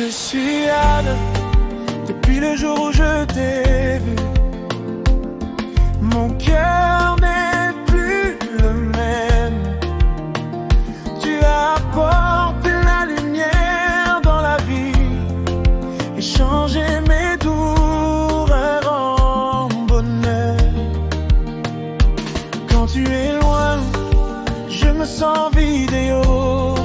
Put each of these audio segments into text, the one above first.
Je suis Anne, depuis le jour où je t'ai vu. Mon cœur n'est plus le même. Tu as apporté la lumière dans la vie et changé mes douleurs en bonheur. Quand tu es loin, je me sens vide et haut,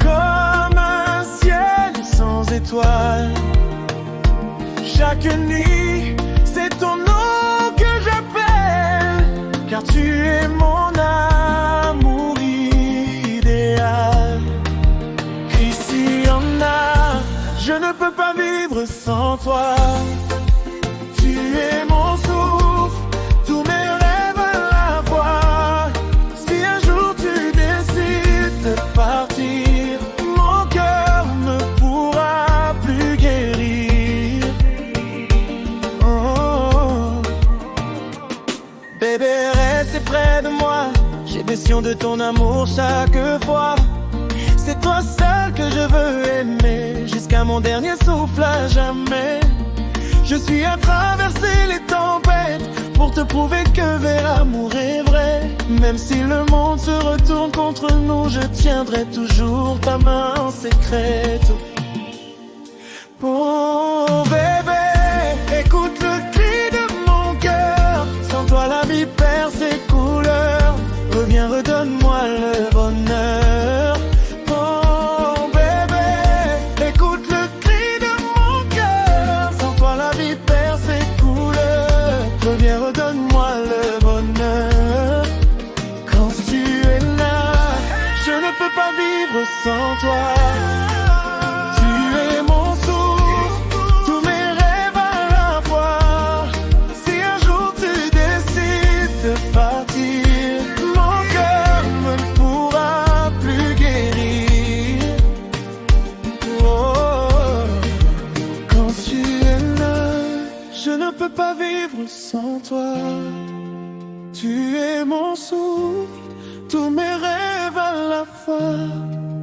comme un ciel sans étoiles. Chaque nuit, c'est ton nom que j'appelle, car tu es mon amour idéal. Ici en a, je ne peux pas vivre sans toi. Tu es mon souffle, tous mes rêves à la fois. Si un jour tu décides de partir, mon cœur ne pourra plus guérir. Oh. Bébé, reste près de moi, j'ai besoin de ton amour chaque fois. C'est toi seul que je veux aimer, jusqu'à mon dernier souffle à jamais. Je suis à traverser les tempêtes pour te prouver que vrai amour est vrai. Même si le monde se retourne contre nous, je tiendrai toujours ta main en secret. Oh bébé, écoute le cri de mon cœur. Sans toi la vie perd ses couleurs. Reviens, redonne-moi le bonheur. Oh bébé, écoute le cri de mon cœur. Sans toi la vie perd ses couleurs. Reviens, redonne-moi le bonheur. Quand tu es là, je ne peux pas vivre sans toi. Tu es mon souffle, tous mes rêves à la fois. Si un jour tu décides de partir, mon cœur ne pourra plus guérir. Oh, quand tu es là, je ne peux pas vivre sans toi. Tu es mon souffle, tous mes rêves à la fois.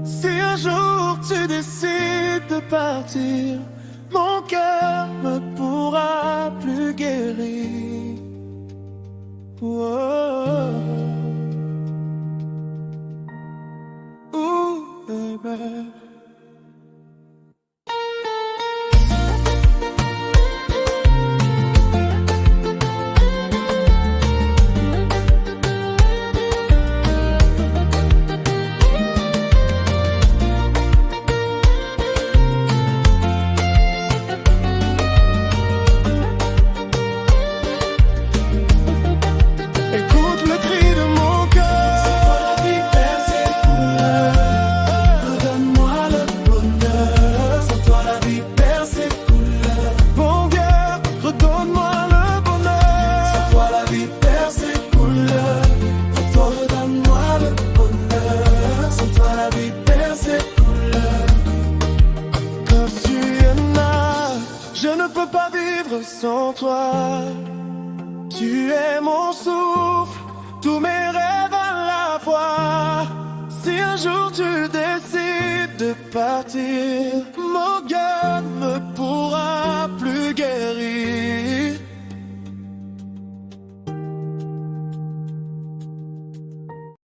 Si un jour tu décides de partir, mon cœur ne pourra plus guérir. Oh, oh, baby. Écoute le cri de mon cœur. Sans toi la vie perd ses couleurs. Redonne-moi le bonheur. Sans toi la vie perd ses couleurs. Bon cœur, redonne-moi le bonheur. Sans toi la vie perd ses couleurs. Sans toi redonne-moi le bonheur. Sans toi la vie perd ses couleurs. Quand tu es là, je ne peux pas vivre sans toi. Tu es mon souffle, tous mes rêves à la fois. Si un jour tu décides de partir, mon cœur ne pourra